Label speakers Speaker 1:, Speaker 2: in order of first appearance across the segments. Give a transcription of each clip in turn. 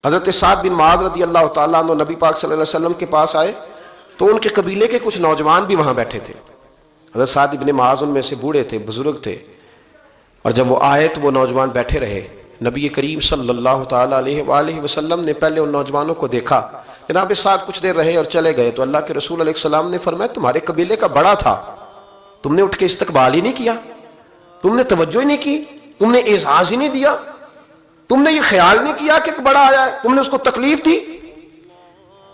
Speaker 1: حضرت سعد بن معاذ رضی اللہ تعالیٰ عنہ نبی پاک صلی اللہ علیہ وسلم کے پاس آئے تو ان کے قبیلے کے کچھ نوجوان بھی وہاں بیٹھے تھے۔ حضرت سعد بن معاذ ان میں سے بوڑھے تھے، بزرگ تھے، اور جب وہ آئے تو وہ نوجوان بیٹھے رہے۔ نبی کریم صلی اللہ تعالیٰ علیہ وآلہ وسلم نے پہلے ان نوجوانوں کو دیکھا، جناب ساتھ کچھ دیر رہے اور چلے گئے تو اللہ کے رسول علیہ السلام نے فرمایا تمہارے قبیلے کا بڑا تھا، تم نے اٹھ کے استقبال ہی نہیں کیا، تم نے توجہ ہی نہیں کی، تم نے اعزاز ہی نہیں دیا، تم نے یہ خیال نہیں کیا کہ ایک بڑا آیا ہے، تم نے اس کو تکلیف دی۔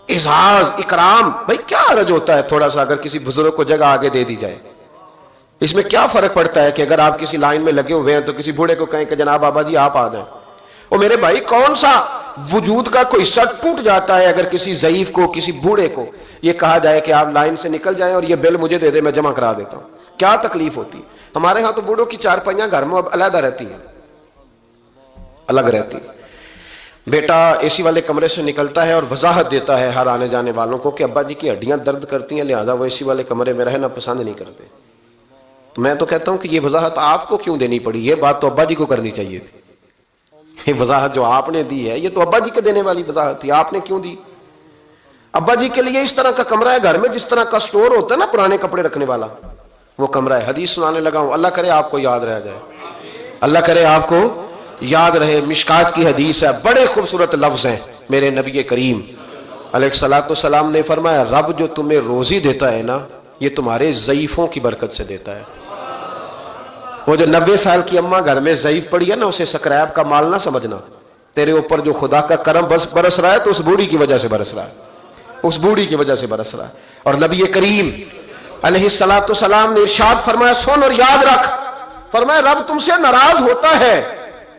Speaker 1: اعزاز اکرام، بھائی کیا حرج ہوتا ہے تھوڑا سا اگر کسی بزرگ کو جگہ آگے دے دی جائے؟ اس میں کیا فرق پڑتا ہے کہ اگر آپ کسی لائن میں لگے ہوئے ہیں تو کسی بوڑھے کو کہیں کہ جناب بابا جی آپ آ جائیں۔ اور میرے بھائی کون سا وجود کا کوئی حصہ ٹوٹ جاتا ہے اگر کسی ضعیف کو، کسی بوڑھے کو یہ کہا جائے کہ آپ لائن سے نکل جائیں اور یہ بل مجھے دے دے میں جمع کرا دیتا ہوں؟ کیا تکلیف ہوتی؟ ہمارے ہاں تو بوڑھوں کی چارپائیاں گھر میں اب علیحدہ رہتی ہیں، الگ رہتی۔ بیٹا اے سی والے کمرے سے نکلتا ہے اور وضاحت دیتا ہے ہر آنے جانے والوں کو کہ ابا جی کی ہڈیاں درد کرتی ہیں لہذا وہ اے سی والے کمرے میں رہنا پسند نہیں کرتے۔ تو میں تو کہتا ہوں کہ یہ وضاحت آپ کو کیوں دینی پڑی؟ یہ بات تو ابا جی کو کرنی چاہیے تھی۔ یہ وضاحت جو آپ نے دی ہے یہ تو ابا جی کے دینے والی وضاحت تھی، آپ نے کیوں دی؟ ابا جی کے لیے اس طرح کا کمرہ ہے گھر میں جس طرح کا سٹور ہوتا ہے نا پرانے کپڑے رکھنے والا، وہ کمرہ ہے۔ حدیث سنانے لگا ہوں، اللہ کرے آپ کو یاد رہ جائے، اللہ کرے آپ کو یاد رہے۔ مشکات کی حدیث ہے، بڑے خوبصورت لفظ ہیں۔ میرے نبی کریم علیہ الصلوۃ والسلام نے فرمایا رب جو تمہیں روزی دیتا ہے نا یہ تمہارے ضعیفوں کی برکت سے دیتا ہے۔ وہ جو 90 سال کی اماں گھر میں ضعیف پڑی ہے نا اسے سکریب کا مال نہ سمجھنا، تیرے اوپر جو خدا کا کرم برس رہا ہے تو اس بوڑھی کی وجہ سے برس رہا ہے، اس بوڑھی کی وجہ سے برس رہا ہے۔ اور نبی کریم علیہ الصلوۃ والسلام نے ارشاد فرمایا سن اور یاد رکھ، فرمایا رب تم سے ناراض ہوتا ہے،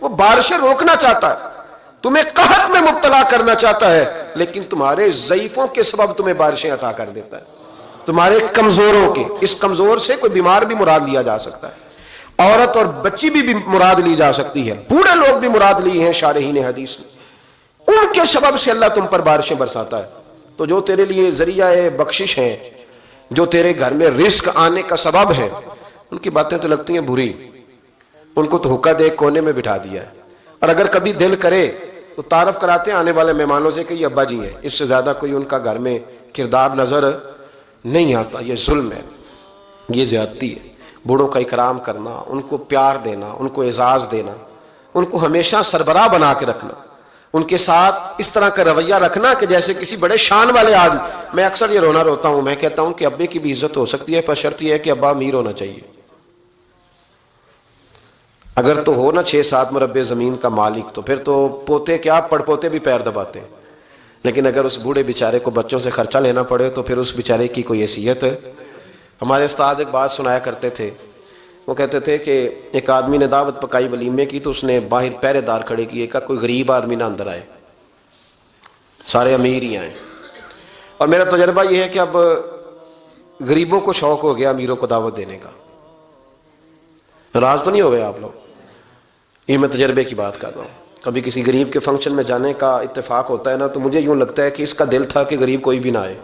Speaker 1: وہ بارشیں روکنا چاہتا ہے، تمہیں قحط میں مبتلا کرنا چاہتا ہے، لیکن تمہارے ضعیفوں کے سبب تمہیں بارشیں عطا کر دیتا ہے، تمہارے کمزوروں کے۔ اس کمزور سے کوئی بیمار بھی مراد لیا جا سکتا ہے، عورت اور بچی بھی مراد لی جا سکتی ہے، بوڑھے لوگ بھی مراد لی ہیں شارحین حدیث نے۔ ان کے سبب سے اللہ تم پر بارشیں برساتا ہے۔ تو جو تیرے لیے ذریعہ بخشش ہیں، جو تیرے گھر میں رزق آنے کا سبب ہے، ان کی باتیں تو لگتی ہیں بری، ان کو تو حکا دے کونے میں بٹھا دیا ہے۔ اور اگر کبھی دل کرے تو تعارف کراتے ہیں آنے والے مہمانوں سے کہ یہ ابا جی ہیں، اس سے زیادہ کوئی ان کا گھر میں کردار نظر نہیں آتا۔ یہ ظلم ہے، یہ زیادتی ہے۔ بوڑھوں کا اکرام کرنا، ان کو پیار دینا، ان کو اعزاز دینا، ان کو ہمیشہ سربراہ بنا کے رکھنا، ان کے ساتھ اس طرح کا رویہ رکھنا کہ جیسے کسی بڑے شان والے آدمی۔ میں اکثر یہ روتا ہوں، میں کہتا ہوں کہ ابے کی بھی عزت ہو سکتی ہے پر شرط یہ ہے کہ ابا امیر ہونا چاہیے۔ اگر تو ہو نا 6-7 مربع زمین کا مالک تو پھر تو پوتے کیا پڑ پوتے بھی پیر دباتے ہیں، لیکن اگر اس بوڑھے بیچارے کو بچوں سے خرچہ لینا پڑے تو پھر اس بیچارے کی کوئی حیثیت۔ ہمارے استاد ایک بات سنایا کرتے تھے، وہ کہتے تھے کہ ایک آدمی نے دعوت پکائی ولیمے کی تو اس نے باہر پہرے دار کھڑے کیے کہ کوئی غریب آدمی نہ اندر آئے، سارے امیر ہی آئے۔ اور میرا تجربہ یہ ہے کہ اب غریبوں کو شوق ہو گیا امیروں کو دعوت دینے کا۔ ناراض تو نہیں ہو گئے آپ لوگ؟ یہ میں تجربے کی بات کر رہا ہوں۔ کبھی کسی غریب کے فنکشن میں جانے کا اتفاق ہوتا ہے نا تو مجھے یوں لگتا ہے کہ اس کا دل تھا کہ غریب کوئی بھی نہ آئے،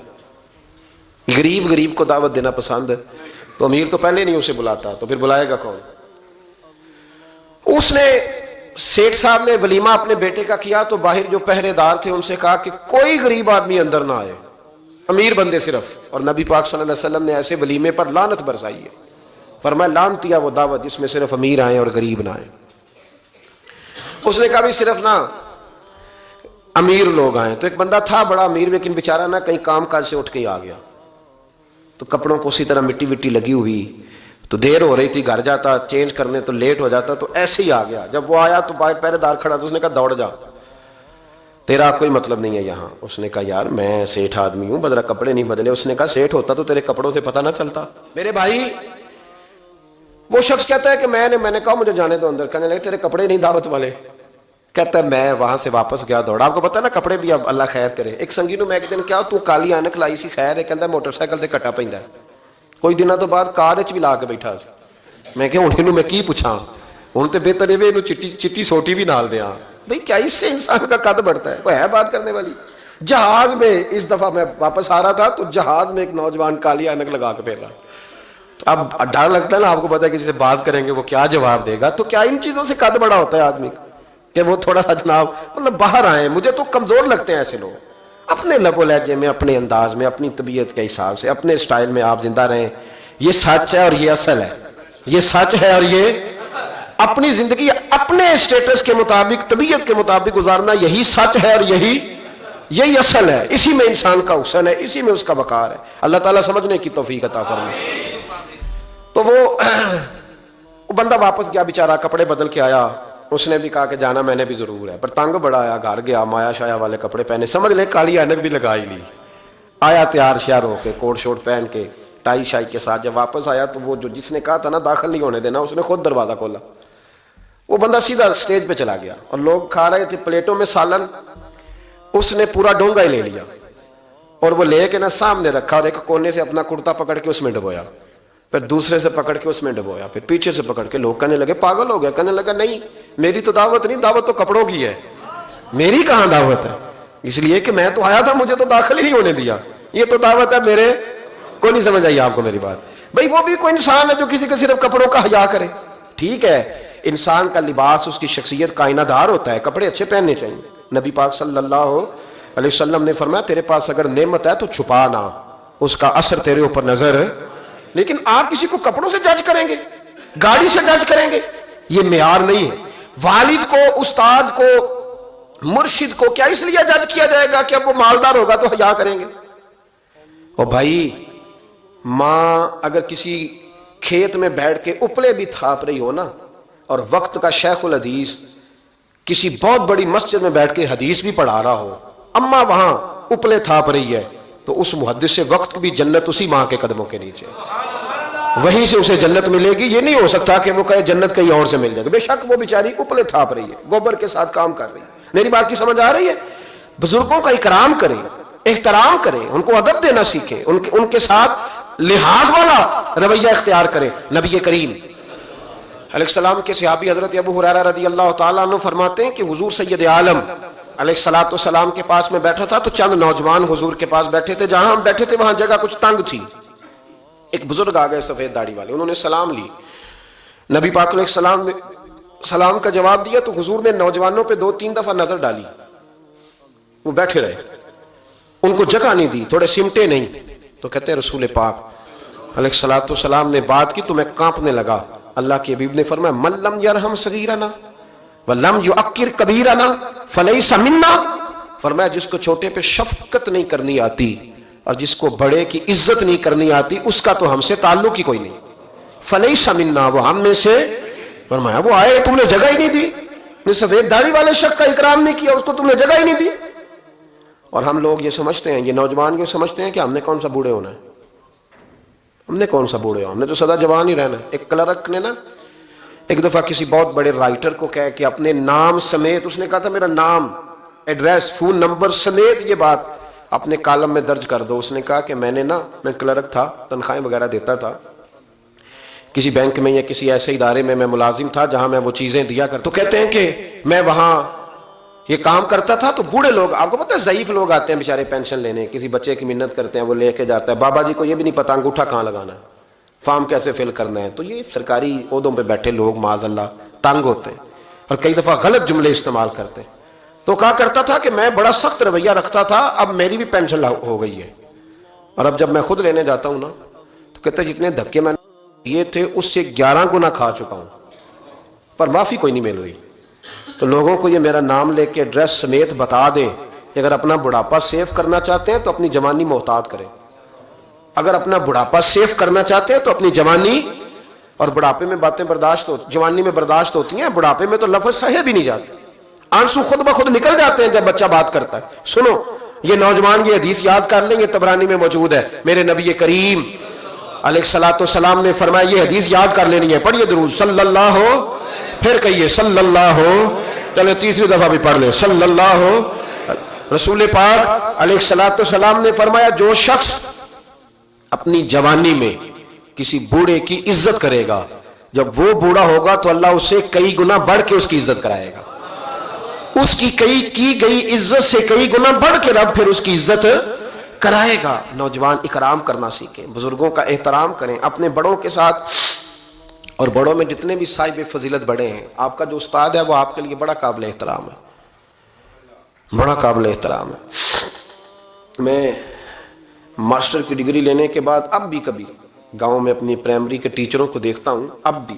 Speaker 1: غریب کو دعوت دینا پسند ہے، تو امیر تو پہلے نہیں اسے بلاتا تو پھر بلائے گا کون؟ اس نے سیٹھ صاحب نے ولیمہ اپنے بیٹے کا کیا تو باہر جو پہرے دار تھے ان سے کہا کہ کوئی غریب آدمی اندر نہ آئے، امیر بندے صرف۔ اور نبی پاک صلی اللہ علیہ وسلم نے ایسے ولیمے پر لعنت برسائی ہے، فرمایا لعنتیا وہ دعوت جس میں صرف امیر آئیں اور غریب نہ آئیں۔ اس نے کہا بھی صرف نہ امیر لوگ آئیں، تو ایک بندہ تھا بڑا امیر لیکن بیچارہ نہ کہیں کام کاج سے اٹھ کے ہی آ گیا، تو کپڑوں کو اسی طرح مٹی وٹی لگی ہوئی، تو دیر ہو رہی تھی، گھر جاتا چینج کرنے تو لیٹ ہو جاتا، تو ایسے ہی آ گیا۔ جب وہ آیا تو باہر پہرے دار کھڑا تو اس نے کہا دوڑ جا، تیرا کوئی مطلب نہیں ہے یہاں۔ اس نے کہا یار میں سیٹھ آدمی ہوں، بدلا کپڑے نہیں بدلے۔ اس نے کہا سیٹھ ہوتا تو تیرے کپڑوں سے پتہ نہ چلتا؟ میرے بھائی وہ شخص کہتا ہے کہ میں نے کہا مجھے جانے دو اندر، کہنے لگے تیرے کپڑے نہیں دعوت والے؟ کہتا ہے میں وہاں سے واپس گیا دوڑا۔ آپ کو پتا نا کپڑے بھی اب اللہ خیر کرے۔ ایک سنگی نو میں ایک دن کیا تو کالی اینک لائی سی خیر ہے، کہندا موٹر سائیکل تے کٹا پیندا ہے، کوئی دنوں تو بعد کار وچ بھی لا کے بیٹھا سی۔ میں کہ ہن اینوں میں کی پوچھاں، ہن تے بہتر ہے اینوں چٹی سوٹی بھی نال دیاں۔ بھئی کیا اس سے انسان کا قد بڑھتا ہے؟ کوئی ہے بات کرنے والی؟ جہاز میں اس دفعہ میں واپس آ رہا تھا تو جہاز میں ایک نوجوان کالی اینک لگا کے پھر رہا، اب ڈر لگتا ہے نا، آپ کو پتا ہے کہ جسے بات کریں گے وہ کیا جواب دے گا، تو کیا ان چیزوں سے قد بڑا ہوتا ہے آدمی کا؟ کہ وہ تھوڑا سا جناب مطلب باہر آئیں. مجھے تو کمزور لگتے ہیں ایسے لوگ. اپنے لب و لہجے میں، اپنے انداز میں، اپنی طبیعت کے حساب سے، اپنے سٹائل میں آپ زندہ رہیں. یہ سچ ہے اور یہ اصل ہے. یہ سچ ہے اور یہ اپنی زندگی اپنے اسٹیٹس کے مطابق، طبیعت کے مطابق گزارنا، یہی سچ ہے اور یہی اصل ہے. اسی میں انسان کا حسن ہے، اسی میں اس کا وقار ہے. اللہ تعالیٰ سمجھنے کی توفیق عطا فرمائے. تو وہ بندہ واپس گیا بیچارہ، کپڑے بدل کے آیا. اس نے بھی کہا کہ جانا میں نے بھی ضرور ہے، پر تنگ بڑا آیا. گھر گیا، مایا شایا والے کپڑے پہنے، سمجھ لے کالی اینک بھی لگا ہی لی. آیا تیار شیار ہو کے، کوٹ شوٹ پہن کے، ٹائی شائی کے ساتھ. جب واپس آیا تو وہ جو جس نے کہا تھا نا داخل نہیں ہونے دینا، اس نے خود دروازہ کھولا. وہ بندہ سیدھا اسٹیج پہ چلا گیا اور لوگ کھا رہے تھے پلیٹوں میں سالن. اس نے پورا ڈونگا ہی لے لیا اور وہ لے کے نا سامنے رکھا اور ایک کونے سے اپنا کرتا پکڑ کے اس میں ڈبویا، پھر دوسرے سے پکڑ کے اس میں ڈبویا، پھر پیچھے سے پکڑ کے. لوگ کہنے لگے پاگل ہو گیا. کہنے لگا نہیں، میری تو دعوت نہیں، دعوت تو کپڑوں کی ہے، میری کہاں دعوت ہے؟ اس لیے کہ میں تو آیا تھا، مجھے تو داخل ہی نہیں ہونے دیا. یہ تو دعوت ہے میرے کو. نہیں سمجھ آئی آپ کو میری بات؟ بھائی وہ بھی کوئی انسان ہے جو کسی کے صرف کپڑوں کا حیا کرے. ٹھیک ہے، انسان کا لباس اس کی شخصیت کا آئینہ دار ہوتا ہے. کپڑے اچھے پہننے چاہیے. نبی پاک صلی اللہ علیہ وسلم نے فرمایا تیرے پاس اگر نعمت ہے تو چھپا نہ، اس کا اثر تیرے اوپر نظر. لیکن آپ کسی کو کپڑوں سے جج کریں گے، گاڑی سے جج کریں گے، یہ معیار نہیں ہے. والد کو، استاد کو، مرشد کو کیا اس لیے جج کیا جائے گا کہ اب وہ مالدار ہوگا تو حیا کریں گے؟ اور بھائی ماں اگر کسی کھیت میں بیٹھ کے اپلے بھی تھاپ رہی ہو نا، اور وقت کا شیخ الحدیث کسی بہت بڑی مسجد میں بیٹھ کے حدیث بھی پڑھا رہا ہو، اماں وہاں اپلے تھاپ رہی ہے، تو اس محدث سے وقت بھی جنت اسی ماں کے قدموں کے نیچے، وہیں سے اسے جنت ملے گی. یہ نہیں ہو سکتا کہ وہ کہے جنت کہیں اور سے مل جائے گا. بے شک وہ بیچاری اپلے تھاپ رہی ہے، گوبر کے ساتھ کام کر رہی ہے. میری بات کی سمجھ آ رہی ہے؟ بزرگوں کا اکرام کریں، احترام کریں، ان کو ادب دینا سیکھیں، ان کے ساتھ لحاظ والا رویہ اختیار کریں. نبی کریم علیہ السلام کے صحابی حضرت ابو ہریرہ رضی اللہ تعالیٰ عنہ فرماتے ہیں کہ حضور سید عالم علیہ السلام کے پاس میں بیٹھا تھا تو چند نوجوان حضور کے پاس بیٹھے تھے. جہاں ہم بیٹھے تھے وہاں جگہ کچھ تنگ تھی. ایک بزرگ آ گئے سفید داڑھی والے، انہوں نے سلام لی. نبی پاک علیہ السلام نے سلام کا جواب دیا تو حضور نے نوجوانوں پہ 2-3 دفعہ نظر ڈالی. وہ بیٹھے رہے، ان کو جگہ نہیں دی، تھوڑے سمٹے نہیں. تو کہتے ہیں رسول پاک علیہ السلام نے بات کی تو میں کانپنے لگا. اللہ کے حبیب نے فرمایا من لم یرحم صغیرنا ولم یعکر کبیرنا فلیس منا. فرمایا جس کو چھوٹے پہ شفقت نہیں کرنی آتی اور جس کو بڑے کی عزت نہیں کرنی آتی، اس کا تو ہم سے تعلق ہی کوئی نہیں. فلیس منا، وہ ہم میں سے. فرمایا وہ آئے تم نے جگہ ہی نہیں دی، سفید داڑھی والے شخص کا اکرام نہیں کیا، اس کو تم نے جگہ ہی نہیں دی. اور ہم لوگ یہ سمجھتے ہیں، یہ نوجوان یہ سمجھتے ہیں کہ ہم نے کون سا بوڑھے ہونا ہے، ہم نے کون سا بوڑھے ہم نے تو سدا جوان ہی رہنا ہے. ایک کلرک نے نا ایک دفعہ کسی بہت بڑے رائٹر کو کہہ کہ اپنے نام سمیت، اس نے کہا تھا میرا نام، ایڈریس، فون نمبر سمیت یہ بات اپنے کالم میں درج کر دو. اس نے کہا کہ میں کلرک تھا، تنخواہیں وغیرہ دیتا تھا کسی بینک میں یا کسی ایسے ادارے میں ملازم تھا جہاں میں وہ چیزیں دیا کرتا. تو کہتے ہیں کہ میں وہاں یہ کام کرتا تھا تو بوڑھے لوگ، آپ کو پتہ ہے ضعیف لوگ آتے ہیں بیچارے پینشن لینے، کسی بچے کی منت کرتے ہیں، وہ لے کے جاتا ہے. بابا جی کو یہ بھی نہیں پتا انگوٹھا کہاں لگانا ہے، فارم کیسے فل کرنا ہے. تو یہ سرکاری عہدوں پہ بیٹھے لوگ معاذ اللہ تنگ ہوتے ہیں اور کئی دفعہ غلط جملے استعمال کرتے ہیں. تو کہا کرتا تھا کہ میں بڑا سخت رویہ رکھتا تھا، اب میری بھی پینشن ہو گئی ہے اور اب جب میں خود لینے جاتا ہوں نا تو کہتا ہے جتنے دھکے میں یہ تھے اس سے 11 گنا کھا چکا ہوں پر معافی کوئی نہیں مل رہی. تو لوگوں کو یہ میرا نام لے کے ایڈریس سمیت بتا دیں کہ اگر اپنا بڑھاپا سیف کرنا چاہتے ہیں تو اپنی جوانی محتاط کریں. اگر اپنا بڑھاپا سیف کرنا چاہتے ہیں تو اپنی جوانی، اور بڑھاپے میں باتیں برداشت ہوتی، جوانی میں برداشت ہوتی ہیں، بڑھاپے میں تو لفظ سہے بھی نہیں جاتے، آنسو خود بخود نکل جاتے ہیں جب بچہ بات کرتا ہے. سنو یہ نوجوان یہ حدیث یاد کر لیں، یہ طبرانی میں موجود ہے. میرے نبی کریم علیہ السلام نے فرمایا یہ حدیث یاد کر لینی ہے. پڑھیے درود صلی اللہ ہو، پھر کہیے صلی اللہ ہو، چلے تیسری دفعہ بھی پڑھ لیں صلی اللہ ہو. رسول پاک علیہ السلام نے فرمایا جو شخص اپنی جوانی میں کسی بوڑھے کی عزت کرے گا، جب وہ بوڑھا ہوگا تو اللہ اسے کئی گنا بڑھ کے اس کی عزت کرائے گا. اس کی کی گئی عزت سے کئی گنا بڑھ کے رب پھر اس کی عزت کرائے گا. نوجوان اکرام کرنا سیکھیں، بزرگوں کا احترام کریں، اپنے بڑوں کے ساتھ اور بڑوں میں جتنے بھی صاحب فضیلت بڑے ہیں، آپ کا جو استاد ہے وہ آپ کے لیے بڑا قابل احترام ہے، بڑا قابل احترام ہے۔ میں ماسٹر کی ڈگری لینے کے بعد اب بھی کبھی گاؤں میں اپنی پرائمری کے ٹیچروں کو دیکھتا ہوں، اب بھی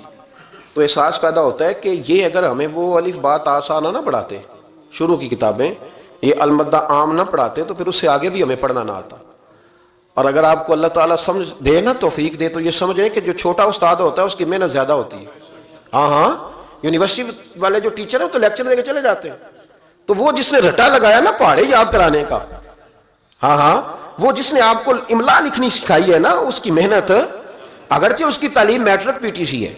Speaker 1: تو احساس پیدا ہوتا ہے کہ یہ اگر ہمیں وہ الف بات آسانہ نہ پڑھاتے، شروع کی کتابیں یہ المدہ عام نہ پڑھاتے، تو پھر اس سے آگے بھی ہمیں پڑھنا نہ آتا۔ اور اگر آپ کو اللہ تعالیٰ سمجھ دے نا، توفیق دے، تو یہ سمجھیں کہ جو چھوٹا استاد ہوتا ہے اس کی محنت زیادہ ہوتی ہے۔ ہاں یونیورسٹی والے جو ٹیچر ہیں تو لیکچر دے کے چلے جاتے ہیں، تو وہ جس نے رٹا لگایا نا پہاڑے یاد کرانے کا، وہ جس نے آپ کو املا لکھنی سکھائی ہے نا، اس کی محنت، اگرچہ اس کی تعلیم میٹرک پی ٹی سی ہے،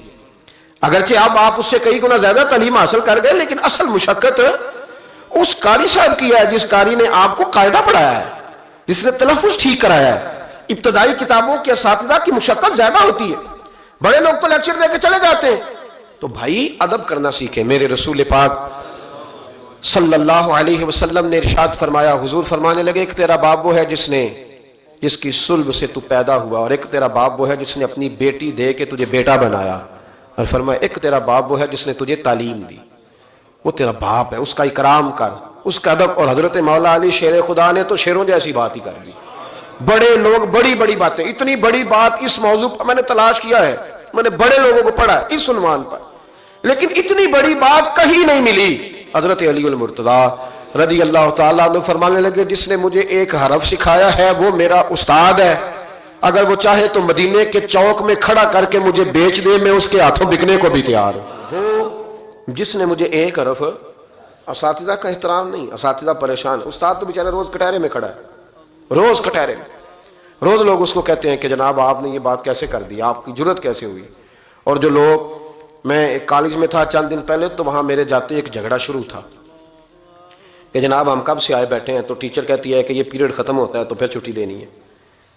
Speaker 1: اگرچہ آپ اس سے کئی گنا زیادہ تعلیم حاصل کر گئے، لیکن اصل مشقت اس قاری صاحب کی ہے جس قاری نے آپ کو قاعدہ پڑھایا ہے، جس نے تلفظ ٹھیک کرایا ہے۔ ابتدائی کتابوں کے اساتذہ کی مشقت زیادہ ہوتی ہے، بڑے لوگ تو لیکچر دے کے چلے جاتے ہیں۔ تو بھائی ادب کرنا سیکھیں۔ میرے رسول پاک صلی اللہ علیہ وسلم نے ارشاد فرمایا، حضور فرمانے لگے، ایک تیرا باپ وہ ہے جس کی صلب سے تو پیدا ہوا، اور ایک تیرا باپ وہ ہے جس نے اپنی بیٹی دے کے تجھے بیٹا بنایا، اور فرمایا ایک تیرا باپ وہ ہے جس نے تجھے تعلیم دی۔ وہ تیرا باپ ہے، اس کا اکرام کر، اس کا ادب۔ اور حضرت مولا علی شیر خدا نے تو شیروں جیسی بات ہی کر دی۔ بڑے لوگ بڑی بڑی باتیں، اتنی بڑی بات اس موضوع پر میں نے تلاش کیا ہے، میں نے بڑے لوگوں کو پڑھا ہے اس عنوان پر، لیکن اتنی بڑی بات کہیں نہیں ملی۔ حضرت علی المرتضی رضی اللہ تعالیٰ عنہ فرمانے لگے، جس نے مجھے ایک حرف سکھایا ہے وہ میرا استاد ہے، اگر وہ چاہے تو مدینے کے چوک میں کھڑا کر کے مجھے بیچ دے، میں اس کے ہاتھوں بکنے کو بھی تیار ہوں۔ وہ جس نے مجھے ایک حرف، اساتذہ کا احترام نہیں، اساتذہ پریشان، استاد تو بیچارہ روز کٹہرے میں کھڑا ہے، روز کٹہرے میں، روز لوگ اس کو کہتے ہیں کہ جناب آپ نے یہ بات کیسے کر دی، آپ کی جرت کیسے ہوئی۔ اور جو لوگ، میں ایک کالج میں تھا چند دن پہلے، تو وہاں میرے جاتے ایک جھگڑا شروع تھا کہ جناب ہم کب سے آئے بیٹھے ہیں، تو ٹیچر کہتی ہے کہ یہ پیریڈ ختم ہوتا ہے تو پھر چھٹی لینی ہے،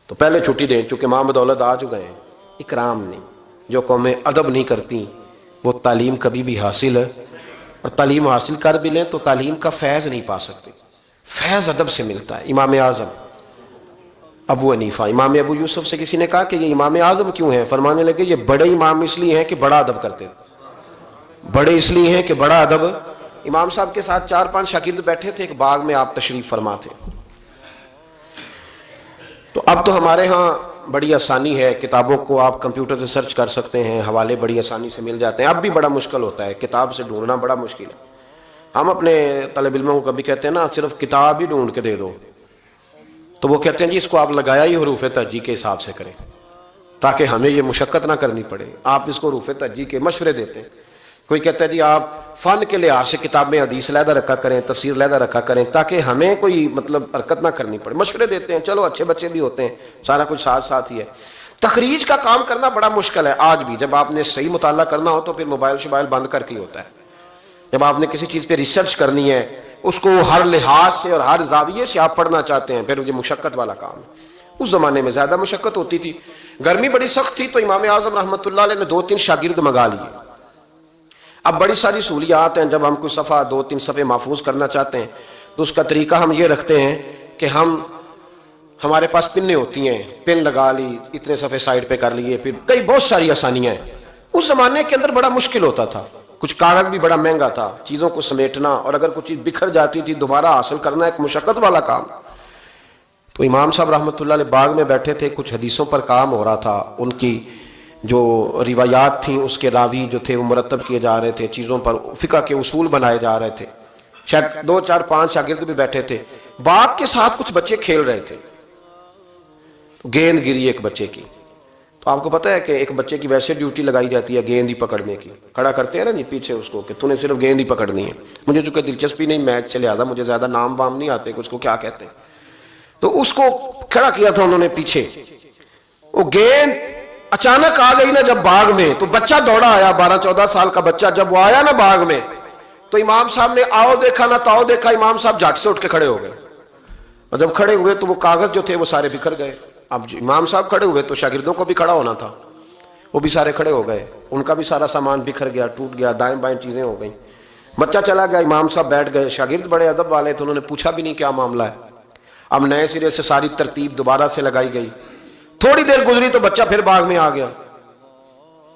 Speaker 1: تو پہلے چھٹی دیں، چونکہ ماں بدولت آ چکے ہیں۔ اکرام نہیں، جو قومیں ادب نہیں کرتی وہ تعلیم کبھی بھی حاصل ہے، اور تعلیم حاصل کر بھی لیں تو تعلیم کا فیض نہیں پا سکتے۔ فیض ادب سے ملتا ہے۔ امام اعظم ابو حنیفہ، امام ابو یوسف سے کسی نے کہا کہ یہ امام اعظم کیوں ہیں، فرمانے لگے یہ بڑے امام اس لیے ہیں کہ بڑا ادب کرتے ہیں، بڑے اس لیے ہیں کہ بڑا ادب۔ امام صاحب کے ساتھ 4-5 شاگرد بیٹھے تھے، ایک باغ میں آپ تشریف فرما تھے۔ تو اب تو ہمارے ہاں بڑی آسانی ہے، کتابوں کو آپ کمپیوٹر سے سرچ کر سکتے ہیں، حوالے بڑی آسانی سے مل جاتے ہیں۔ اب بھی بڑا مشکل ہوتا ہے، کتاب سے ڈھونڈنا بڑا مشکل ہے۔ ہم اپنے طالب علموں کو کبھی کہتے ہیں نا صرف کتاب ہی ڈھونڈ کے دے دو، تو وہ کہتے ہیں جی اس کو آپ لگایا ہی حروف ترجیح کے حساب سے کریں تاکہ ہمیں یہ مشقت نہ کرنی پڑے۔ آپ اس کو حروف ترجیح کے مشورے دیتے ہیں۔ کوئی کہتا ہے جی آپ فن کے لحاظ سے کتابیں حدیث علیحدہ رکھا کریں، تفسیر علیحدہ رکھا کریں تاکہ ہمیں کوئی حرکت نہ کرنی پڑے۔ مشورے دیتے ہیں، چلو اچھے بچے بھی ہوتے ہیں، سارا کچھ ساتھ ساتھ ہی ہے۔ تخریج کا کام کرنا بڑا مشکل ہے آج بھی۔ جب آپ نے صحیح مطالعہ کرنا ہو تو پھر موبائل شبائل بند کر کے ہوتا ہے۔ جب آپ نے کسی چیز پہ ریسرچ کرنی ہے، اس کو ہر لحاظ سے اور ہر زاویے سے آپ پڑھنا چاہتے ہیں، پھر یہ مشقت والا کام ہے۔ اس زمانے میں زیادہ مشقت ہوتی تھی، گرمی بڑی سخت تھی، تو امام اعظم رحمۃ اللہ علیہ نے 2-3 شاگرد منگا لیے۔ اب بڑی ساری سہولیات ہیں، جب ہم کوئی صفحہ 2-3 صفحے محفوظ کرنا چاہتے ہیں تو اس کا طریقہ ہم یہ رکھتے ہیں کہ ہمارے پاس پنیں ہوتی ہیں، پن لگا لی، اتنے صفحے سائڈ پہ کر لیے، پھر کئی بہت ساری آسانیاں ہیں۔ اس زمانے کے اندر بڑا مشکل ہوتا تھا، کچھ کاغذ بھی بڑا مہنگا تھا، چیزوں کو سمیٹنا، اور اگر کچھ چیز بکھر جاتی تھی دوبارہ حاصل کرنا ایک مشقت والا کام۔ تو امام صاحب رحمۃ اللہ علیہ باغ میں بیٹھے تھے، کچھ حدیثوں پر کام ہو رہا تھا، ان کی جو روایات تھیں اس کے راوی جو تھے وہ مرتب کیے جا رہے تھے، چیزوں پر فقہ کے اصول بنائے جا رہے تھے، شاید 2-4-5 شاگرد بھی بیٹھے تھے۔ باغ کے ساتھ کچھ بچے کھیل رہے تھے، تو گیند گری ایک بچے کی۔ تو آپ کو پتہ ہے کہ ایک بچے کی ویسے ڈیوٹی لگائی جاتی ہے گیند ہی پکڑنے کی، کھڑا کرتے ہیں نا جی پیچھے اس کو کہ تو نے صرف گیند ہی پکڑنی ہے۔ مجھے چونکہ دلچسپی نہیں میچ سے، لہٰذا مجھے زیادہ نام وام نہیں آتے کہ اس کو کیا کہتے ہیں، تو اس کو کھڑا کیا تھا انہوں نے پیچھے۔ وہ گیند اچانک آ گئی نا جب باغ میں، تو بچہ دوڑا آیا، 12-14 سال کا بچہ، جب وہ آیا نا باغ میں تو امام صاحب نے آؤ دیکھا نہ تاؤ دیکھا، امام صاحب جھٹ سے اٹھ کے کھڑے ہو گئے، اور جب کھڑے ہوئے تو وہ کاغذ جو تھے وہ سارے بکھر گئے۔ اب امام صاحب کھڑے ہوئے تو شاگردوں کو بھی کھڑا ہونا تھا، وہ بھی سارے کھڑے ہو گئے، ان کا بھی سارا سامان بکھر گیا، ٹوٹ گیا، دائیں بائیں چیزیں ہو گئیں۔ بچہ چلا گیا، امام صاحب بیٹھ گئے، شاگرد بڑے ادب والے تھے، انہوں نے پوچھا بھی نہیں کیا معاملہ ہے۔ اب نئے سرے سے ساری ترتیب دوبارہ سے لگائی گئی، تھوڑی دیر گزری تو بچہ پھر باغ میں آ گیا۔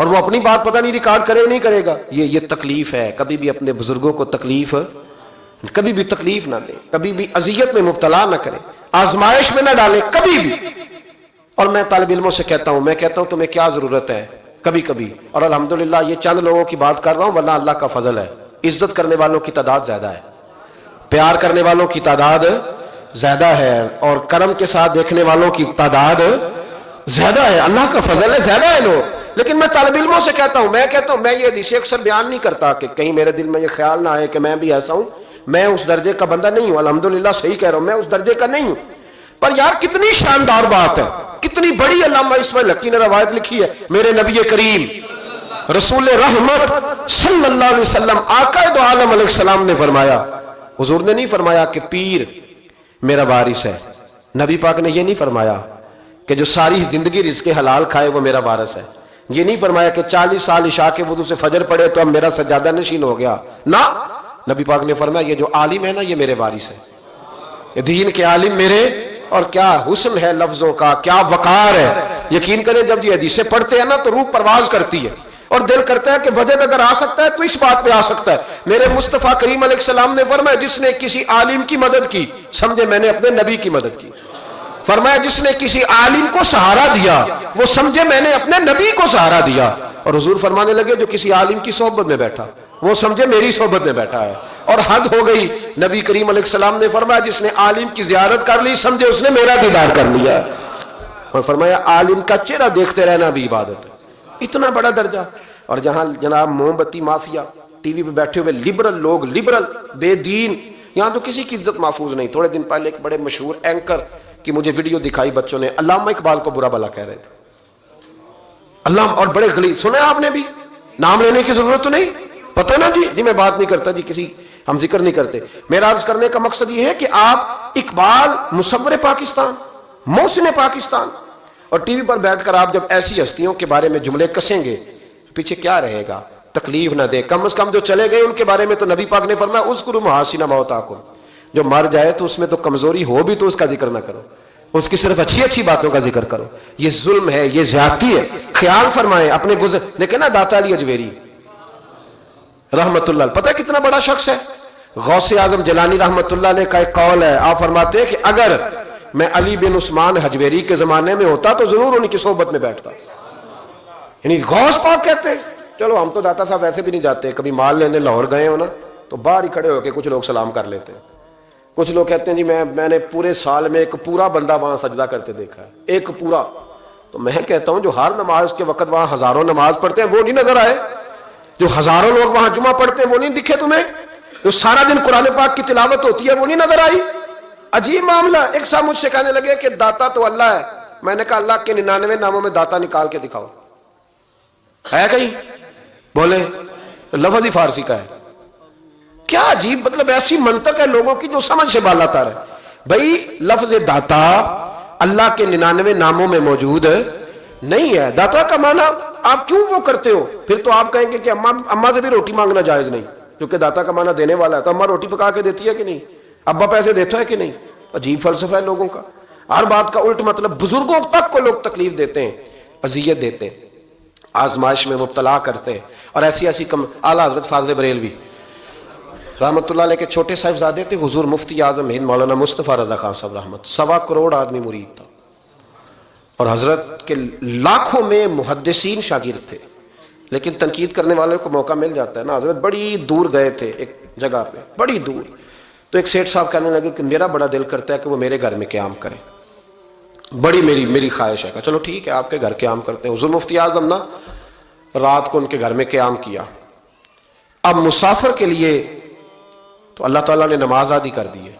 Speaker 1: اور وہ اپنی بات پتہ نہیں ریکارڈ کرے نہیں کرے گا. یہ تکلیف ہے. کبھی بھی اپنے بزرگوں کو تکلیف کبھی بھی تکلیف نہ دیں, کبھی بھی اذیت میں مبتلا نہ کریں, آزمائش میں نہ ڈالیں کبھی بھی. اور میں طالب علموں سے کہتا ہوں, تمہیں کیا ضرورت ہے کبھی کبھی, اور الحمدللہ یہ چند لوگوں کی بات کر رہا ہوں ورنہ اللہ کا فضل ہے, عزت کرنے والوں کی تعداد زیادہ ہے, پیار کرنے والوں کی تعداد زیادہ ہے, اور کرم کے ساتھ دیکھنے والوں کی تعداد زیادہ ہے. اللہ کا فضل ہے, زیادہ ہے لوگ. لیکن میں طالب علموں سے کہتا ہوں, میں یہ حدیث اکثر بیان نہیں کرتا کہ کہیں میرے دل میں یہ خیال نہ آئے کہ میں بھی ایسا ہوں. میں اس درجے کا بندہ نہیں ہوں, الحمدللہ صحیح کہہ رہا ہوں, میں اس درجے کا نہیں ہوں. پر یار کتنی شاندار بات ہے, کتنی بڑی علامہ اسماعیل حقی نے روایت لکھی ہے. میرے نبی کریم رسول رحمت صلی اللہ علیہ وسلم آقا دو عالم علیہ السلام نے فرمایا, حضور نے نہیں فرمایا کہ پیر میرا وارث ہے, نبی پاک نے یہ نہیں فرمایا کہ جو ساری زندگی رزق حلال کھائے وہ میرا وارث ہے, یہ نہیں فرمایا کہ 40 سال عشاء کے وضو سے فجر پڑے تو اب میرا سجادہ نشین ہو گیا. نہ, نبی پاک نے فرمایا یہ جو عالم ہے نا یہ میرے وارث ہے, یہ دین کے عالم میرے. اور کیا حسن ہے لفظوں کا, کیا وقار ہے. یقین کریں جب یہ حدیثیں پڑھتے ہیں نا تو روح پرواز کرتی ہے اور دل کرتا ہے کہ وجد اگر آ سکتا ہے تو اس بات پہ آ سکتا ہے. میرے مصطفیٰ کریم علیہ السلام نے فرمایا جس نے کسی عالم کی مدد کی سمجھے میں نے اپنے نبی کی مدد کی. فرمایا جس نے کسی عالم کو سہارا دیا وہ سمجھے میں نے اپنے نبی کو سہارا دیا. اور حضور فرمانے لگے جو کسی عالم کی صحبت میں بیٹھا وہ سمجھے میری صحبت میں بیٹھا ہے. اور حد ہو گئی, نبی کریم علیہ السلام نے فرمایا جس نے عالم کی زیارت کر لی سمجھے اس نے میرا دیدار کر لیا. اور فرمایا عالم کا چہرہ دیکھتے رہنا بھی عبادت ہے. اتنا بڑا درجہ. اور جہاں جناب موم بتی مافیا ٹی وی پہ بیٹھے ہوئے لبرل لوگ, لبرل بے دین, یہاں تو کسی کی عزت محفوظ نہیں. تھوڑے دن پہلے ایک بڑے مشہور اینکر کی مجھے ویڈیو دکھائی, بچوں نے علامہ اقبال کو برا بھلا کہہ رہے تھے. علامہ, اور بڑے غلیظ. سنے آپ نے بھی, نام لینے کی ضرورت تو نہیں, پتہ نا جی میں بات نہیں کرتا جی, کسی ہم ذکر نہیں کرتے. میرا عرض کرنے کا مقصد یہ ہے کہ آپ اقبال مصور پاکستان, محسن پاکستان, اور ٹی وی پر بیٹھ کر آپ جب ایسی ہستیوں کے بارے میں جملے کسیں گے پیچھے کیا رہے گا. تکلیف نہ دے, کم از کم جو چلے گئے ان کے بارے میں تو نبی پاک نے فرمایا اذکروا محاسن موتاکم, جو مر جائے تو اس میں تو کمزوری ہو بھی تو اس کا ذکر نہ کرو, اس کی صرف اچھی اچھی باتوں کا ذکر کرو. یہ ظلم ہے, یہ زیادتی ہے. خیال فرمائیں اپنے گزر. دیکھیں نا داتا علی اجویری رحمت اللہ, پتہ کتنا بڑا شخص ہے. غوث اعظم جیلانی رحمت اللہ علیہ کا ایک قول ہے, آپ فرماتے ہیں کہ اگر میں علی بن عثمان حجویری کے زمانے میں ہوتا تو ضرور ان کی صحبت میں بیٹھتا. یعنی غوث پاک کہتے ہیں. چلو ہم تو داتا صاحب ویسے بھی نہیں جاتے, کبھی مال لینے لاہور گئے ہو نا تو باہر ہی کھڑے ہو کے کچھ لوگ سلام کر لیتے ہیں. کچھ لوگ کہتے ہیں جی میں نے پورے سال میں ایک پورا بندہ وہاں سجدہ کرتے دیکھا ہے, ایک پورا. تو میں کہتا ہوں جو ہر نماز کے وقت وہاں ہزاروں نماز پڑھتے ہیں وہ نہیں نظر آئے؟ جو ہزاروں لوگ وہاں جمعہ پڑھتے ہیں وہ نہیں دکھے تمہیں؟ جو سارا دن قرآن پاک کی تلاوت ہوتی ہے وہ نہیں نظر آئی؟ عجیب معاملہ. ایک صاحب مجھ سے کہنے لگے کہ داتا تو اللہ ہے. میں نے کہا اللہ کے 99 ناموں میں داتا نکال کے دکھاؤ, ہے کہیں؟ بولے لفظ ہی فارسی کا ہے. کیا عجیب, مطلب ایسی منطق ہے لوگوں کی جو سمجھ سے بالا تر ہے. بھائی لفظ داتا اللہ کے 99 ناموں میں موجود نہیں ہے. داتا کا معنی آپ کیوں وہ کرتے ہو؟ پھر تو آپ کہیں گے کہ اماں سے بھی روٹی مانگنا جائز نہیں, کیونکہ داتا کا معنی دینے والا ہے. تو اماں روٹی پکا کے دیتی ہے کہ نہیں؟ ابا پیسے دیتا ہے کہ نہیں؟ عجیب فلسفہ ہے لوگوں کا. ہر بات کا الٹ مطلب. بزرگوں تک کو لوگ تکلیف دیتے ہیں, اذیت دیتے ہیں, آزمائش میں مبتلا کرتے ہیں. اور ایسی اعلیٰ حضرت فاضل بریلوی رحمت اللہ علیہ کے چھوٹے صاحبزادے تھے حضور مفتی اعظم ہند مولانا مصطفیٰ رضا خان صاحب رحمت. 1.25 کروڑ آدمی مرید تھا, اور حضرت کے لاکھوں میں محدثین شاگرد تھے. لیکن تنقید کرنے والے کو موقع مل جاتا ہے نا. حضرت بڑی دور گئے تھے ایک جگہ پہ, بڑی دور. تو ایک سیٹھ صاحب کہنے لگے کہ میرا بڑا دل کرتا ہے کہ وہ میرے گھر میں قیام کریں, بڑی میری خواہش ہے. چلو ٹھیک ہے آپ کے گھر قیام کرتے ہیں. حضور مفتی اعظم نا رات کو ان کے گھر میں قیام کیا. اب مسافر کے لیے تو اللہ تعالیٰ نے نماز عادی کر دی ہے.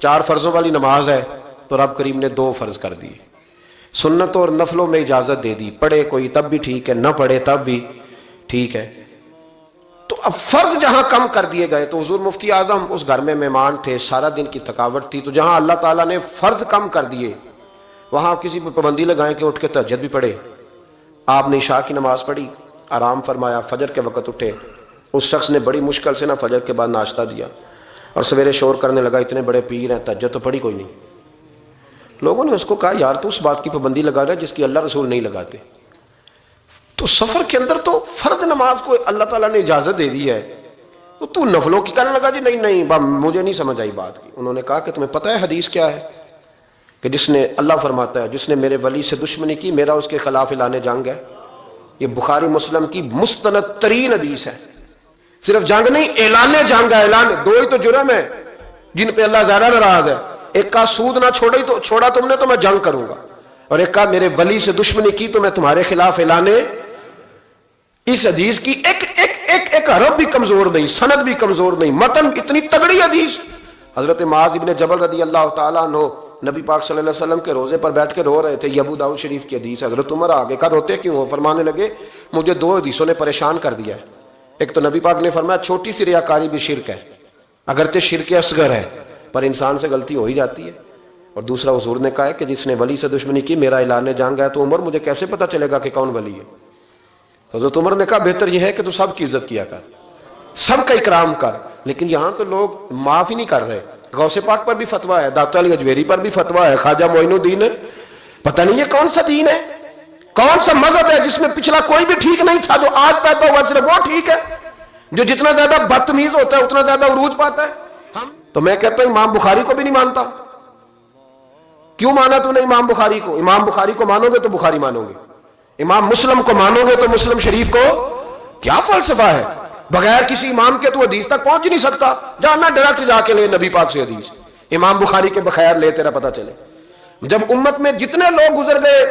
Speaker 1: 4 فرضوں والی نماز ہے تو رب کریم نے 2 فرض کر دی. سنت اور نفلوں میں اجازت دے دی, پڑھے کوئی تب بھی ٹھیک ہے, نہ پڑھے تب بھی ٹھیک ہے. تو اب فرض جہاں کم کر دیے گئے تو حضور مفتی اعظم اس گھر میں مہمان تھے, سارا دن کی تھکاوٹ تھی. تو جہاں اللہ تعالیٰ نے فرض کم کر دیے وہاں آپ کسی پہ پابندی لگائیں کہ اٹھ کے تہجد بھی پڑھے. آپ نے عشاء کی نماز پڑھی, آرام فرمایا, فجر کے وقت اٹھے. اس شخص نے بڑی مشکل سے نا فجر کے بعد ناشتہ دیا اور سویرے شور کرنے لگا اتنے بڑے پیر ہیں, تہجد تو پڑھی کوئی نہیں. لوگوں نے اس کو کہا یار تو اس بات کی پابندی لگا رہا ہے جس کی اللہ رسول نہیں لگاتے. تو سفر کے اندر تو فرض نماز کو اللہ تعالیٰ نے اجازت دے دی ہے، تو نفلوں کی کہنے لگا جی نہیں مجھے نہیں سمجھ آئی بات کی۔ انہوں نے کہا کہ تمہیں پتہ ہے حدیث کیا ہے؟ کہ جس نے، اللہ فرماتا ہے جس نے میرے ولی سے دشمنی کی میرا اس کے خلاف اعلان جنگ ہے۔ یہ بخاری مسلم کی مستند ترین حدیث ہے۔ صرف جنگ نہیں، اعلان جنگ ہے، اعلان۔ دو ہی تو جرم ہے جن پہ اللہ زیادہ ناراض ہے، ایک کا سود نہ چھوڑا تم نے تو میں جنگ کروں گا، اور ایک کا میرے ولی سے دشمنی کی تو میں تمہارے خلاف اعلان۔ اس حدیث کی ایک حرف بھی کمزور نہیں، سند بھی کمزور نہیں، متن اتنی تگڑی حدیث۔ حضرت معاذ ابن جبل رضی اللہ تعالیٰ عنہ نبی پاک صلی اللہ علیہ وسلم کے روزے پر بیٹھ کے رو رہے تھے، یہ ابو داؤد شریف کی حدیث۔ حضرت عمر آگے کا روتے کیوں ہو؟ فرمانے لگے مجھے دو حدیثوں نے پریشان کر دیا ہے۔ ایک تو نبی پاک نے فرمایا چھوٹی سی ریاکاری بھی شرک ہے، اگرچہ شرک اصغر ہے پر انسان سے غلطی ہو ہی جاتی ہے، اور دوسرا حضور نے کہا ہے کہ جس نے ولی سے دشمنی کی میرا اعلان جنگ ہے۔ تو عمر مجھے کیسے پتہ چلے گا کہ کون ولی ہے؟ حضرت عمر نے کہا بہتر یہ ہے کہ تو سب کی عزت کیا کر، سب کا اکرام کر۔ لیکن یہاں تو لوگ معاف ہی نہیں کر رہے۔ غوث پاک پر بھی فتویٰ ہے، داتا علی اجویری پر بھی فتویٰ ہے، خواجہ معین الدین ہے۔ پتہ نہیں یہ کون سا دین ہے، کون سا مذہب ہے جس میں پچھلا کوئی بھی ٹھیک نہیں تھا، جو آج پیدا ہوا صرف وہ ٹھیک ہے، جو جتنا زیادہ بدتمیز ہوتا ہے اتنا زیادہ عروج پاتا ہے۔ تو میں کہتا ہوں امام بخاری کو بھی نہیں مانتا۔ کیوں مانا تو نے امام بخاری کو؟ امام بخاری کو مانو گے تو بخاری مانو گے، امام مسلم کو مانو گے تو مسلم شریف کو۔ کیا فلسفہ ہے؟ بغیر کسی امام کے تو حدیث تک پہنچ ہی نہیں سکتا۔ جانا ڈائریکٹ جا کے لے نبی پاک سے حدیث، امام بخاری کے بخیر لے، تیرا پتہ چلے۔ جب امت میں جتنے لوگ گزر گئے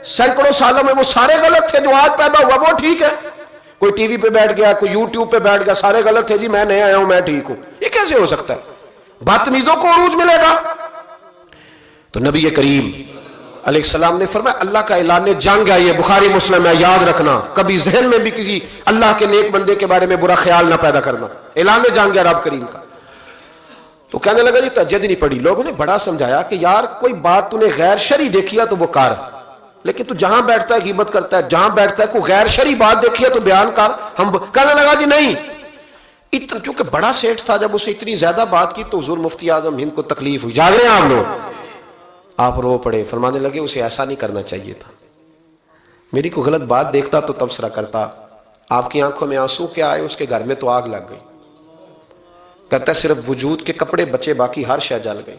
Speaker 1: سینکڑوں سالوں میں وہ سارے غلط تھے، جو آج پیدا ہوا وہ ٹھیک ہے۔ کوئی ٹی وی پہ بیٹھ گیا، کوئی یوٹیوب پہ بیٹھ گیا، سارے غلط تھے جی، میں نیا آیا ہوں میں ٹھیک ہوں۔ یہ کیسے ہو سکتا ہے؟ بدتمیزوں کو عروج ملے گا۔ تو نبی کریم علیہ السلام نے فرمایا اللہ کا اعلان جنگ ہے، یہ بخاری مسلم ہے، یاد رکھنا، کبھی ذہن میں بھی کسی اللہ کے نیک بندے کے بارے میں برا خیال نہ پیدا کرنا۔ اعلان جنگ ہے رب کریم کا۔ تو کہنے لگا جی تہجد نہیں پڑھی۔ لوگوں نے بڑا سمجھایا کہ یار کوئی بات تو نے غیر شرعی دیکھی ہے تو وہ کر، لیکن تو جہاں بیٹھتا ہے غیبت کرتا ہے، جہاں بیٹھتا ہے کوئی غیر شرعی بات دیکھی ہے تو بیان کر۔ ہم کہنے لگا جی نہیں، اتنا چونکہ بڑا سیٹ تھا، جب اسے اتنی زیادہ بات کی تو حضور مفتی اعظم ہند کو تکلیف ہوئی۔ جاگ رہے ہیں آپ لوگ؟ آپ رو پڑے، فرمانے لگے اسے ایسا نہیں کرنا چاہیے تھا، میری کوئی غلط بات دیکھتا تو تبصرہ کرتا۔ آپ کی آنکھوں میں آنسو کیا آئے؟ اس کے گھر میں تو آگ لگ گئی۔ کہتا ہے صرف وجود کے کپڑے بچے، باقی ہر شے جل گئی۔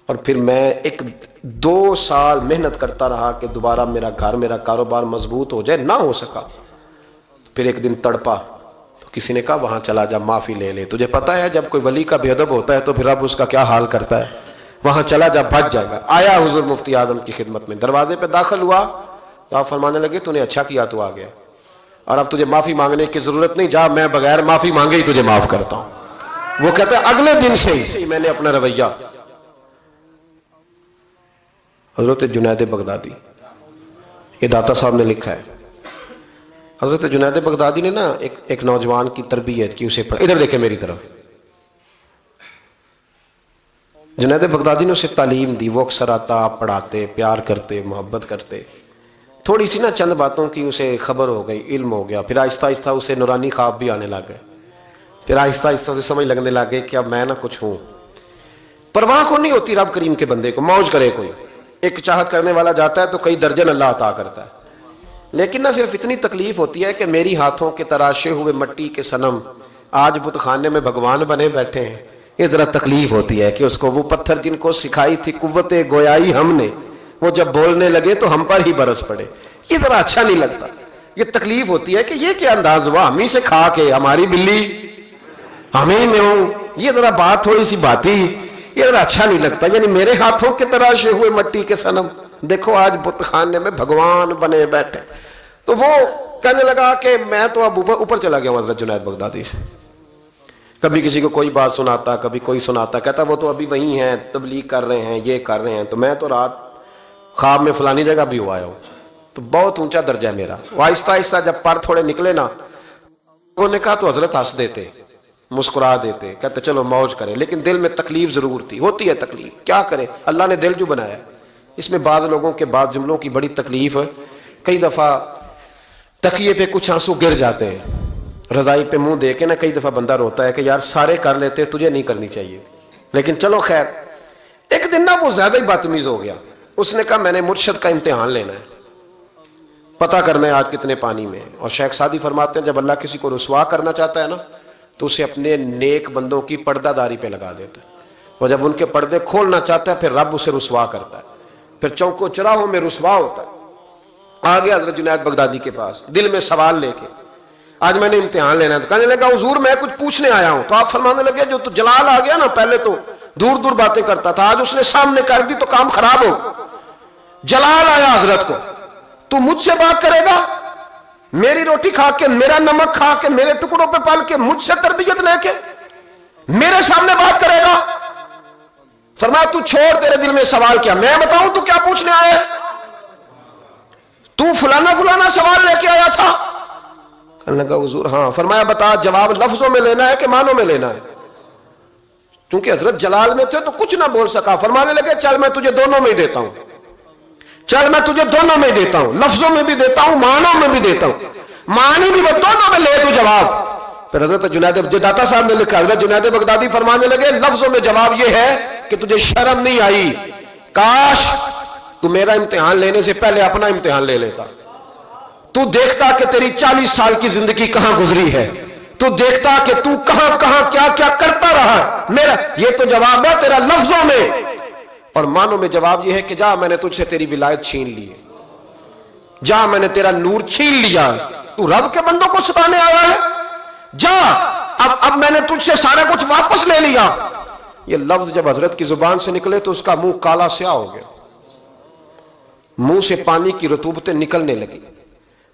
Speaker 1: اور پھر میں 2 سال محنت کرتا رہا کہ دوبارہ میرا گھر، میرا کاروبار مضبوط ہو جائے، نہ ہو سکا۔ پھر ایک دن تڑپا تو کسی نے کہا وہاں چلا جا، معافی لے لے۔ تجھے پتا ہے جب کوئی ولی کا بے ادب ہوتا ہے تو پھر اب اس کا کیا حال کرتا ہے؟ وہاں چلا جا، بچ جائے گا۔ آیا حضور مفتی اعظم کی خدمت میں، دروازے پہ داخل ہوا تو آپ فرمانے لگے تو نے اچھا کیا تو آ گیا، اور اب تجھے معافی مانگنے کی ضرورت نہیں، جا میں بغیر معافی مانگے ہی تجھے معاف کرتا ہوں۔ وہ کہتا ہے اگلے دن سے ہی میں نے اپنا رویہ۔ حضرت جنید بغدادی، یہ داتا صاحب نے لکھا ہے، حضرت جنید بغدادی نے نا ایک نوجوان کی تربیت کی، اسے ادھر دیکھیں میری طرف، جنید بغدادی نے اسے تعلیم دی، وہ اکثر آتا، آپ پڑھاتے، پیار کرتے، محبت کرتے، تھوڑی سی نا چند باتوں کی اسے خبر ہو گئی، علم ہو گیا، پھر آہستہ آہستہ اسے نورانی خواب بھی آنے لگ گئے، پھر آہستہ آہستہ اسے سمجھ لگنے لگے کہ اب میں نہ کچھ ہوں۔ پرواہ کو نہیں ہوتی رب کریم کے بندے کو، موج کرے کوئی، ایک چاہت کرنے والا جاتا ہے تو کئی درجن اللہ عطا کرتا ہے، لیکن نہ صرف اتنی تکلیف ہوتی ہے کہ میری ہاتھوں کے تراشے ہوئے مٹی کے صنم آج بت خانے میں بھگوان بنے بیٹھے ہیں۔ یہ ذرا تکلیف ہوتی ہے کہ اس کو وہ پتھر جن کو سکھائی تھی قوت گویائی ہم نے، وہ جب بولنے لگے تو ہم پر ہی برس پڑے۔ یہ ذرا اچھا نہیں لگتا، یہ تکلیف ہوتی ہے کہ یہ کیا انداز ہوا، ہم ہی سے کھا کے ہماری بلی ہمیں میں ہوں، یہ ذرا بات تھوڑی سی بات ہی، یہ ذرا اچھا نہیں لگتا۔ یعنی میرے ہاتھوں کے تراشے ہوئے مٹی کے صنم دیکھو آج بت خانے میں بھگوان بنے بیٹھے۔ تو وہ کہنے لگا کہ میں تو اب اوپر چلا گیا ہوں حضرت جنید بغدادی سے، کبھی کسی کو کوئی بات سناتا، کبھی کوئی سناتا، کہتا وہ تو ابھی وہی ہیں، تبلیغ کر رہے ہیں، یہ کر رہے ہیں، تو میں تو رات خواب میں فلانی جگہ بھی ہوا ہوں، تو بہت اونچا درجہ ہے میرا۔ وہ آہستہ آہستہ جب پر تھوڑے نکلے نا، انہوں نے کہا تو حضرت ہنس دیتے، مسکرا دیتے، کہتے چلو موج کریں، لیکن دل میں تکلیف ضرور تھی، ہوتی ہے تکلیف، کیا کرے، اللہ نے دل جو بنایا، اس میں بعض لوگوں کے بعض جملوں کی بڑی تکلیف ہے۔ کئی دفعہ تکیے پہ کچھ آنسو گر جاتے ہیں، رضائی پہ منہ دے کے نا کئی دفعہ بندہ روتا ہے کہ یار سارے کر لیتے، تجھے نہیں کرنی چاہیے، لیکن چلو خیر۔ ایک دن نا وہ زیادہ ہی بدتمیز ہو گیا، اس نے کہا میں نے مرشد کا امتحان لینا ہے، پتہ کرنا ہے آج کتنے پانی میں. اور شیخ سعدی فرماتے ہیں جب اللہ کسی کو رسوا کرنا چاہتا ہے نا تو اسے اپنے نیک بندوں کی پردہ داری پہ لگا دیتا ہے, اور جب ان کے پردے کھولنا چاہتا ہے پھر رب اسے رسوا کرتا ہے, پھر چوکوں چراہوں میں رسوا ہوتا ہے. آگے حضرت جنید بغدادی کے پاس دل میں سوال لے کے, آج میں نے امتحان لینا ہے, تو کہنے لگا حضور میں کچھ پوچھنے آیا ہوں. تو آپ فرمانے لگے جو تو جلال آ گیا نا, پہلے تو دور دور باتیں کرتا تھا, آج اس نے سامنے کر دی تو کام خراب ہو. جلال آیا حضرت کو, تو مجھ سے بات کرے گا, میری روٹی کھا کے, میرا نمک کھا کے, میرے ٹکڑوں پہ پل کے, مجھ سے تربیت لے کے میرے سامنے بات کرے گا. فرمایا تو چھوڑ, تیرے دل میں سوال کیا, میں بتاؤں تو کیا پوچھنے آیا ہے, تو فلانا فلانا سوال لے کے آیا تھا. کہنے لگا حضور ہاں. فرمایا بتا جواب لفظوں میں لینا ہے کہ معنوں میں لینا ہے, کیونکہ حضرت جلال میں تھے تو کچھ نہ بول سکا. فرمانے لگے چل میں تجھے دونوں میں ہی دیتا ہوں, چل میں تجھے دونوں میں دیتا ہوں, لفظوں میں بھی دیتا ہوں, معنوں میں بھی دیتا ہوں, معنی بھی دونوں میں لے تو جواب. پھر حضرت جنید داتا صاحب نے لکھا, حضرت جنید بغدادی فرمانے لگے لفظوں میں جواب یہ ہے کہ تجھے شرم نہیں آئی, کاش تو میرا امتحان لینے سے پہلے اپنا امتحان لے لیتا. تو دیکھتا کہ تیری 40 سال کی زندگی کہاں گزری ہے, تو دیکھتا کہ تو کہاں کہاں کیا کیا کرتا رہا. میرا یہ تو جواب ہے تیرا لفظوں میں, اور معنوں میں جواب یہ ہے کہ جا میں نے تجھ سے تیری ولایت چھین لی ہے, جا میں نے تیرا نور چھین لیا, تو رب کے بندوں کو ستانے آیا ہے, جا اب میں نے تجھ سے سارا کچھ واپس لے لیا. یہ لفظ جب حضرت کی زبان سے نکلے تو اس کا منہ کالا سیاہ ہو گیا, منہ سے پانی کی رطوبتیں نکلنے لگی,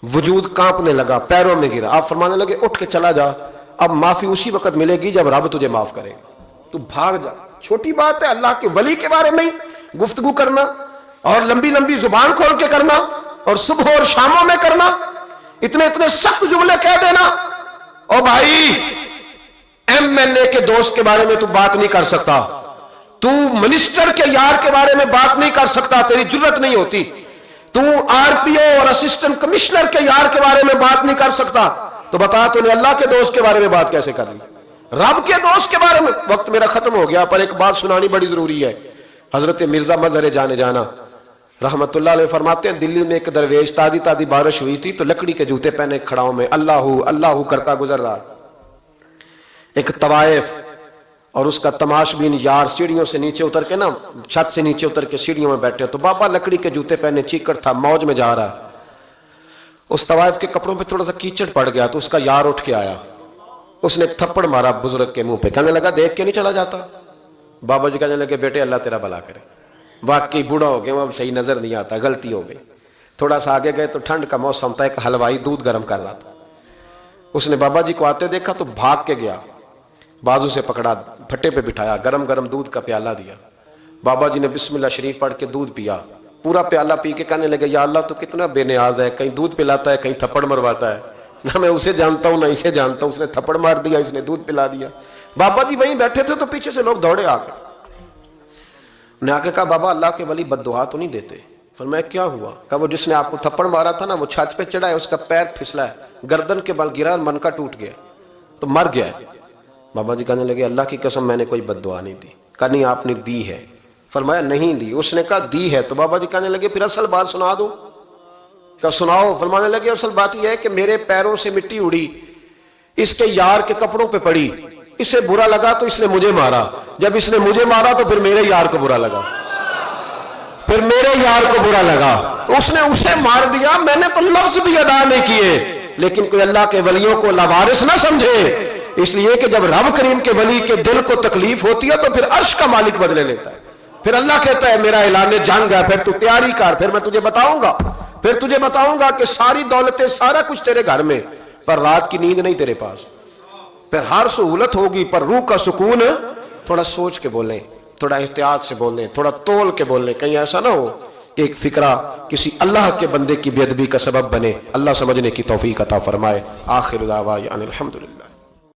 Speaker 1: وجود کانپنے لگا, پیروں میں گرا. آپ فرمانے لگے اٹھ کے چلا جا, اب معافی اسی وقت ملے گی جب رب تجھے معاف کرے گا, تو بھاگ جا. چھوٹی بات ہے اللہ کے ولی کے بارے میں گفتگو کرنا, اور لمبی لمبی زبان کھول کے کرنا, اور صبح اور شاموں میں کرنا, اتنے اتنے سخت جملے کہہ دینا. او بھائی ایم ایل اے کے دوست کے بارے میں تو بات نہیں کر سکتا, تو منسٹر کے یار کے بارے میں بات نہیں کر سکتا, تیری جرت نہیں ہوتی. تو آر پی او اور اسسٹنٹ کمشنر کے یار کے بارے میں بات نہیں کر سکتا, تو بتا تو نے اللہ کے دوست کے بارے میں بات کیسے کر لی, رب کے دوست کے بارے میں. وقت میرا ختم ہو گیا, پر ایک بات سنانی بڑی ضروری ہے. حضرت مرزا مظہر جانے جانا رحمت اللہ علیہ فرماتے ہیں دلی میں ایک درویش, تازی تازی بارش ہوئی تھی تو لکڑی کے جوتے پہنے کھڑاؤں میں اللہ اللہ کرتا گزر رہا. ایک طوائف اور اس کا تماش بین یار سیڑھیوں سے نیچے اتر کے نا, چھت سے نیچے اتر کے سیڑھیوں میں بیٹھے, تو بابا لکڑی کے جوتے پہنے چیکڑ تھا, موج میں جا رہا. اس طوائف کے کپڑوں پہ تھوڑا سا کیچڑ پڑ گیا تو اس کا یار اٹھ کے آیا, اس نے ایک تھپڑ مارا بزرگ کے منہ پہ, کہنے لگا دیکھ کے نہیں چلا جاتا. بابا جی کہنے لگے بیٹے اللہ تیرا بھلا کرے, واقعی بوڑھا ہو گیا, اب صحیح نظر نہیں آتا, غلطی ہو گئی. تھوڑا سا آگے گئے تو ٹھنڈ کا موسم تھا, ایک حلوائی دودھ گرم کر رہا تھا. اس نے بابا جی کو آتے دیکھا تو بھاگ کے گیا, بازو سے پکڑا, پھٹے پہ بٹھایا, گرم گرم دودھ کا پیالہ دیا. بابا جی نے بسم اللہ شریف پڑھ کے دودھ پیا, پورا پیالہ پی کے کہنے لگے یا اللہ تو کتنا بے نیاز ہے, کہیں دودھ پلاتا ہے کہیں تھپڑ مرواتا ہے, نہ میں اسے جانتا ہوں نہ اسے جانتا ہوں, اس نے تھپڑ مار دیا, اس نے دودھ پلا دیا. بابا جی وہیں بیٹھے تھے تو پیچھے سے لوگ دوڑے آ گئے, انہیں آ کے کہا بابا اللہ کے ولی بد دعا تو نہیں دیتے. فرمایا کیا ہوا؟ کہا وہ جس نے آپ کو تھپڑ مارا تھا نا وہ چھت پہ چڑھا ہے, اس کا پیر پھسلا ہے, گردن کے بل گرا, من کا ٹوٹ گیا تو مر گیا ہے. بابا جی کہنے لگے اللہ کی قسم میں نے کوئی بد دعا نہیں دی. کہا نہیں آپ نے دی ہے. فرمایا نہیں دی. اس نے کہا دی ہے. تو بابا جی کہنے لگے پھر اصل بات سنا دوں. کہا سناؤ. فرمانے لگے اصل بات یہ ہے کہ میرے پیروں سے مٹی اڑی, اس کے یار کے کپڑوں پہ پڑی, اسے برا لگا تو اس نے مجھے مارا, جب اس نے مجھے مارا تو پھر میرے یار کو برا لگا, پھر میرے یار کو برا لگا, اس نے اسے مار دیا, میں نے تو لفظ بھی ادا نہیں کیے. لیکن کوئی اللہ کے ولیوں کو لاوارث نہ سمجھے, اس لیے کہ جب رب کریم کے ولی کے دل کو تکلیف ہوتی ہے تو پھر عرش کا مالک بدلے لیتا ہے. پھر اللہ کہتا ہے میرا اعلان جنگ ہے, پھر تو تیاری کر, پھر میں تجھے بتاؤں گا کہ ساری دولتیں سارا کچھ تیرے گھر میں, پر رات کی نیند نہیں تیرے پاس. پھر ہر سہولت ہوگی پر روح کا سکون. تھوڑا سوچ کے بولیں, تھوڑا احتیاط سے بولیں, تھوڑا تول کے بولیں, کہیں ایسا نہ ہو کہ ایک فکرہ کسی اللہ کے بندے کی بے ادبی کا سبب بنے. اللہ سمجھنے کی توفیق عطا فرمائے. آخر دعوانا الحمدللہ.